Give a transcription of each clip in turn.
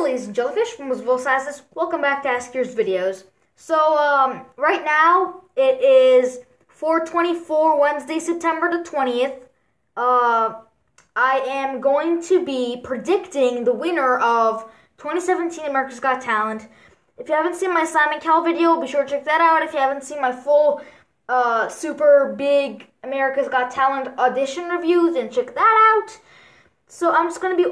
ladies and jellyfish from Wisville, Sassas. Welcome back to A.S.K's videos. So, right now, it is 4/24, Wednesday, September the 20th. I am going to be predicting the winner of 2017 America's Got Talent. If you haven't seen my Simon Cowell video, be sure to check that out. If you haven't seen my full, super big America's Got Talent audition review, then check that out. So I'm just going to be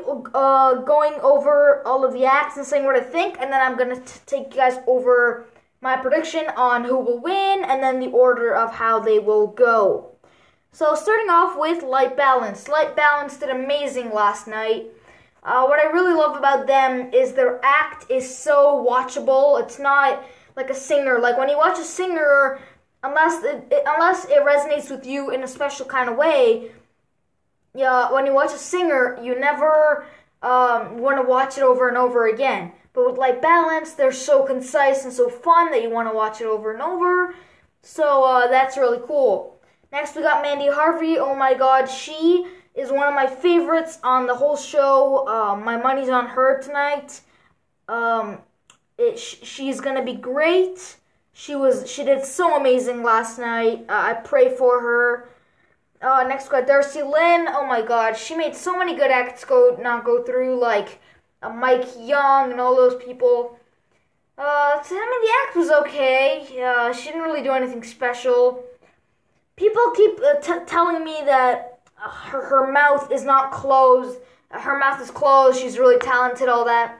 going over all of the acts and saying what I think, and then I'm going to take you guys over my prediction on who will win, and then the order of how they will go. So starting off with Light Balance. Light Balance did amazing last night. What I really love about them is their act is so watchable. It's not like a singer. Like when you watch a singer, unless it resonates with you in a special kind of way, yeah, when you watch a singer, you never want to watch it over and over again. But with Light Balance, they're so concise and so fun that you want to watch it over and over. So that's really cool. Next, we got Mandy Harvey. Oh my God, she is one of my favorites on the whole show. My money's on her tonight. She's gonna be great. She did so amazing last night. I pray for her. Next we got Darcy Lynn. Oh my God, she made so many good acts not go through, like Mike Young and all those people. The act was okay. She didn't really do anything special. People keep telling me that her mouth is not closed. Her mouth is closed. She's really talented. All that.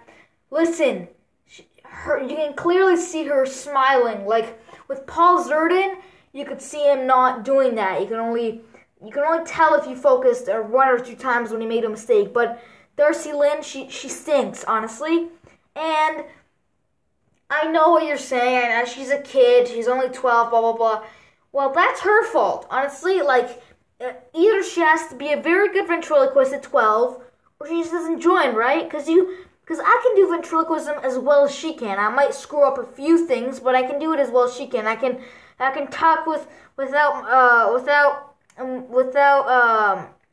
Listen, you can clearly see her smiling. Like with Paul Zerdin, you could see him not doing that. You can only tell if you focused one or two times when he made a mistake. But Darcy Lynn, she stinks, honestly. And I know what you're saying. She's a kid. She's only 12, blah, blah, blah. Well, that's her fault, honestly. Like, either she has to be a very good ventriloquist at 12, or she just doesn't join, right? Because I can do ventriloquism as well as she can. I might screw up a few things, but I can do it as well as she can. I can talk without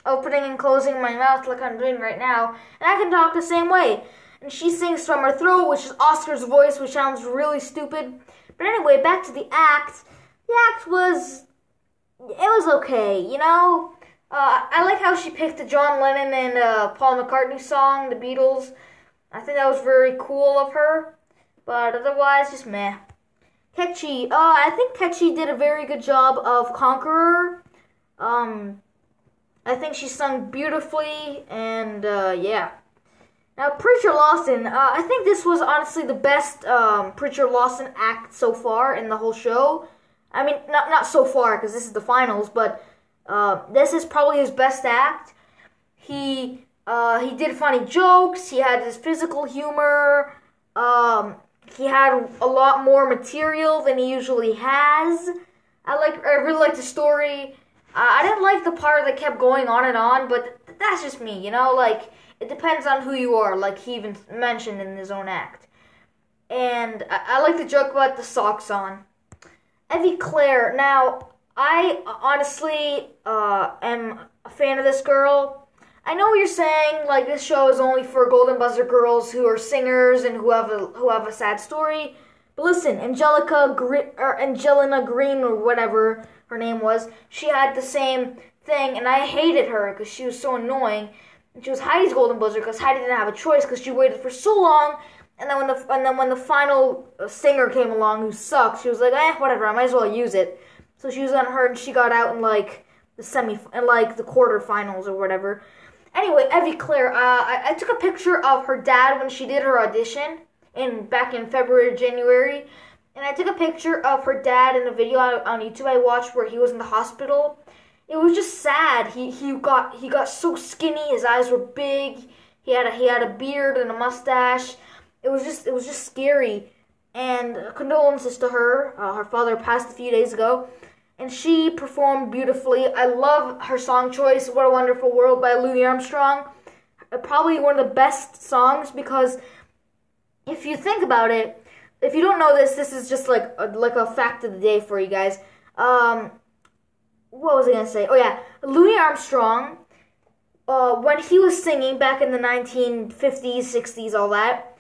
opening and closing my mouth like I'm doing right now, and I can talk the same way. And she sings from her throat, which is Oscar's voice, which sounds really stupid. But anyway, back to the act. The act was okay, you know. I like how she picked the John Lennon and Paul McCartney song, The Beatles. I think that was very cool of her. But otherwise, just meh. Ketchy. I think Ketchy did a very good job of Conqueror. I think she sung beautifully, and yeah. Now, Preacher Lawson, I think this was honestly the best Preacher Lawson act so far in the whole show. I mean, not so far, because this is the finals, but this is probably his best act. He did funny jokes, he had his physical humor, he had a lot more material than he usually has. I really liked the story. I didn't like the part that kept going on and on, but that's just me, you know, like, it depends on who you are, like he even mentioned in his own act. And I like the joke about the socks on. Evie Claire, now, I honestly am a fan of this girl. I know what you're saying, like, this show is only for Golden Buzzer girls who are singers and who have a sad story. But listen, Angelina Green, or whatever her name was, she had the same thing, and I hated her because she was so annoying. And she was Heidi's Golden Buzzer because Heidi didn't have a choice because she waited for so long. And then when the final singer came along who sucked, she was like, whatever, I might as well use it. So she was on her, and she got out in like the the quarterfinals or whatever. Anyway, Evie Claire, I took a picture of her dad when she did her audition back in February or January, and I took a picture of her dad in a video on YouTube I watched where he was in the hospital. It was just sad. He got so skinny. His eyes were big. He had a beard and a mustache. It was just scary. And condolences to her. Her father passed a few days ago, and she performed beautifully. I love her song choice, "What a Wonderful World" by Louis Armstrong. Probably one of the best songs, because if you think about it, if you don't know this is just like a fact of the day for you guys. What was I going to say? Oh yeah, Louis Armstrong, when he was singing back in the 1950s, 60s, all that,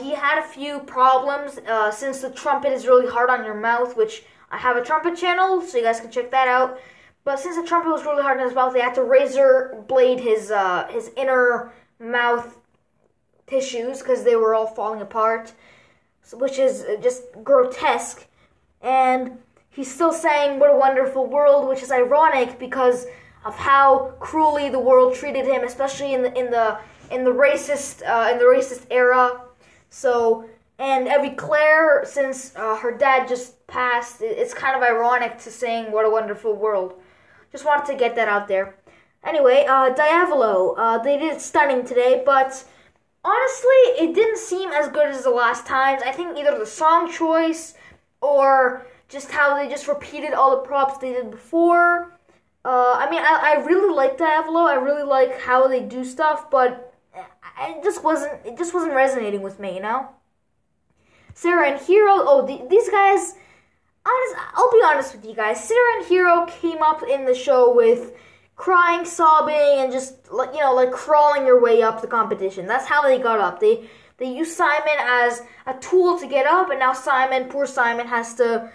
He had a few problems since the trumpet is really hard on your mouth, which I have a trumpet channel, so you guys can check that out. But since the trumpet was really hard on his mouth, they had to razor blade his inner mouth tissues because they were all falling apart, which is just grotesque. And he's still saying "What a Wonderful World," which is ironic because of how cruelly the world treated him, especially in the racist era. So, and Evie Claire, since her dad just passed, it's kind of ironic to sing "What a Wonderful World." Just wanted to get that out there. Anyway, Diavolo, they did stunning today, but honestly, it didn't seem as good as the last times. I think either the song choice or just how they just repeated all the props they did before. I really like Diavolo. I really like how they do stuff, but it just wasn't resonating with me, you know? Sarah and Hero, these guys, I'll be honest with you guys. Sarah and Hero came up in the show with crying, sobbing, and just, like crawling your way up the competition. That's how they got up. They used Simon as a tool to get up, and now poor Simon, has to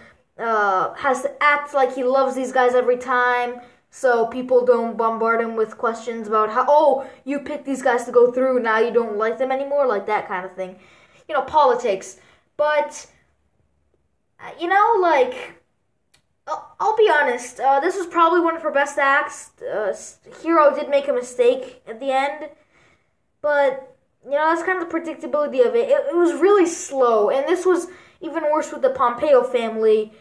act like he loves these guys every time, so people don't bombard him with questions about how, you picked these guys to go through, now you don't like them anymore, like that kind of thing. Politics. But, I'll be honest, this was probably one of her best acts. Hero did make a mistake at the end, but, that's kind of the predictability of it. It was really slow, and this was even worse with the Pompeo family.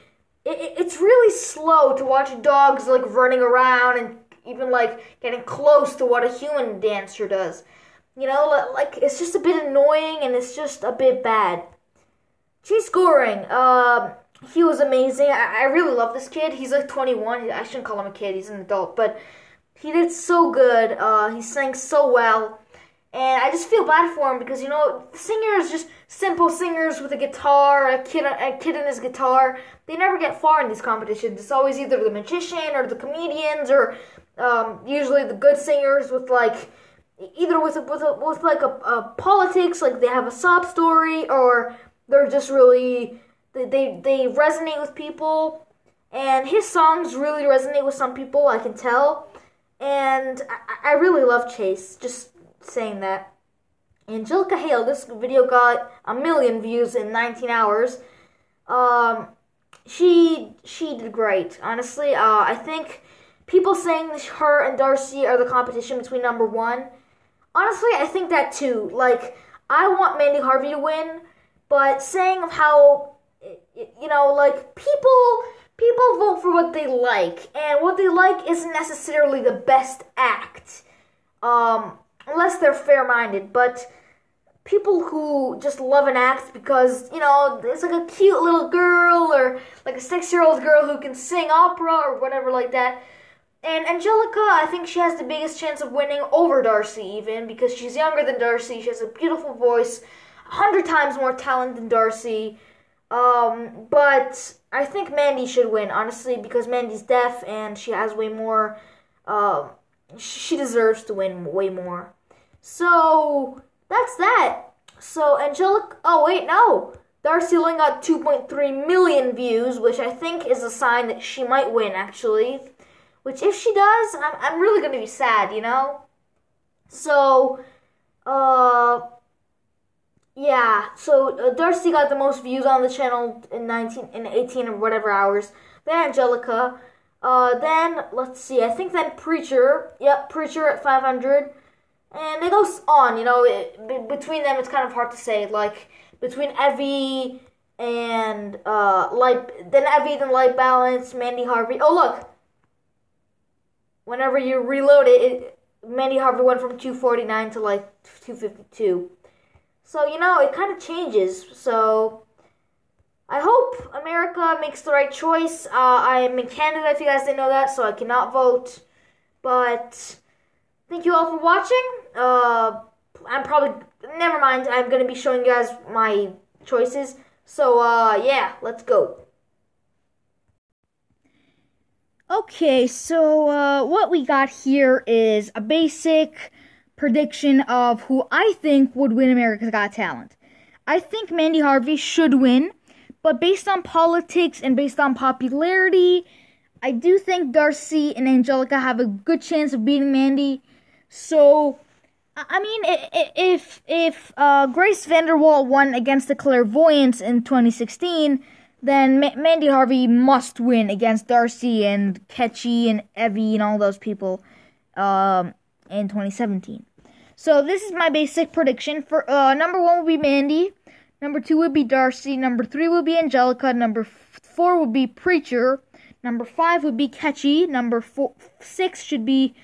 It's really slow to watch dogs, running around and even, getting close to what a human dancer does. It's just a bit annoying, and it's just a bit bad. Chase Goring, he was amazing. I really love this kid. He's 21. I shouldn't call him a kid. He's an adult. But he did so good. He sang so well. And I just feel bad for him because, singers, just simple singers with a guitar, a kid and his guitar, they never get far in these competitions. It's always either the magician or the comedians or usually the good singers with, either with a politics, like they have a sob story, or they're just really, they resonate with people. And his songs really resonate with some people, I can tell. And I really love Chase, just saying that. Angelica Hale, this video got 1 million views in 19 hours. She did great, honestly. I think people saying her and Darcy are the competition between number one. Honestly, I think that too. I want Mandy Harvey to win, but saying of how, people vote for what they like, and what they like isn't necessarily the best act, unless they're fair-minded, but people who just love an act because, it's a cute little girl, or a 6-year-old girl who can sing opera, or whatever like that. And Angelica, I think she has the biggest chance of winning over Darcy even, because she's younger than Darcy, she has a beautiful voice, 100 times more talent than Darcy. But I think Mandy should win, honestly, because Mandy's deaf and she has way more, she deserves to win way more. So, that's that. So, Angelica, Darcy Lynn got 2.3 million views, which I think is a sign that she might win, actually. Which, if she does, I'm really going to be sad, So, yeah. So, Darcy got the most views on the channel in 18 or whatever hours. Then Angelica. Then, let's see, I think then Preacher. Yep, Preacher at 500. And it goes on, between them it's kind of hard to say, between Evie and, then Light Balance, Mandy Harvey. Oh, look! Whenever you reload it, Mandy Harvey went from 249 to, 252. So, it kind of changes, so I hope America makes the right choice. I am in Canada, if you guys didn't know that, so I cannot vote, but thank you all for watching. Never mind, I'm going to be showing you guys my choices. So, yeah, let's go. Okay, so, what we got here is a basic prediction of who I think would win America's Got Talent. I think Mandy Harvey should win, but based on politics and based on popularity, I do think Darcy and Angelica have a good chance of beating Mandy. So, I mean, if Grace Vanderwall won against the Clairvoyants in 2016, then Mandy Harvey must win against Darcy and Ketchy and Evie and all those people in 2017. So this is my basic prediction. For number 1 would be Mandy, number 2 would be Darcy, number 3 would be Angelica, number 4 would be Preacher, number 5 would be Ketchy, number 6 should be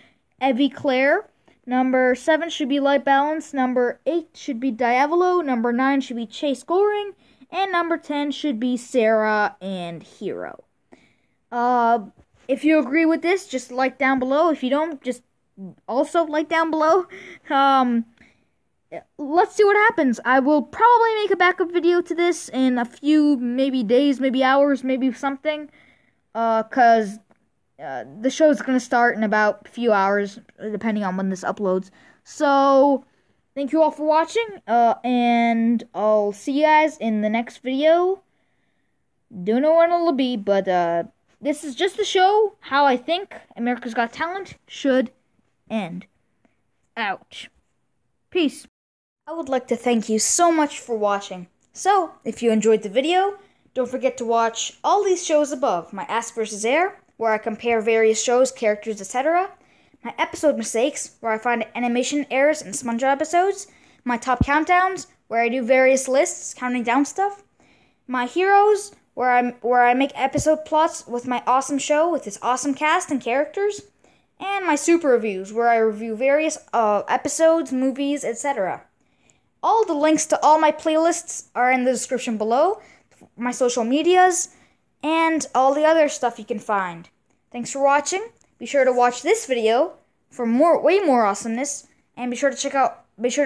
Evie Claire, number 7 should be Light Balance, number 8 should be Diavolo, number 9 should be Chase Goring, and number 10 should be Sarah and Hero. If you agree with this, just like down below. If you don't, just also like down below. Let's see what happens. I will probably make a backup video to this in a few, maybe days, maybe hours, maybe something. Cause the show's gonna start in about a few hours, depending on when this uploads. So, thank you all for watching, and I'll see you guys in the next video. Don't know when it'll be, but this is just to show how I think America's Got Talent should end. Ouch. Peace. I would like to thank you so much for watching. So, if you enjoyed the video, don't forget to watch all these shows above. My Ask vs. Air, where I compare various shows, characters, etc. My episode mistakes, where I find animation errors in SpongeBob episodes. My top countdowns, where I do various lists, counting down stuff. My heroes, where I make episode plots with my awesome show with its awesome cast and characters. And my super reviews, where I review various episodes, movies, etc. All the links to all my playlists are in the description below, my social medias, and all the other stuff you can find. Thanks for watching. Be sure to watch this video for way more awesomeness, and be sure to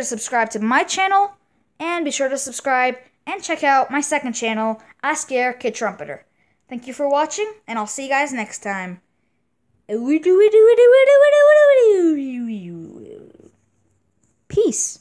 subscribe to my channel, and be sure to subscribe and check out my second channel, A.S.K Kid Trumpeter. Thank you for watching, and I'll see you guys next time. Peace.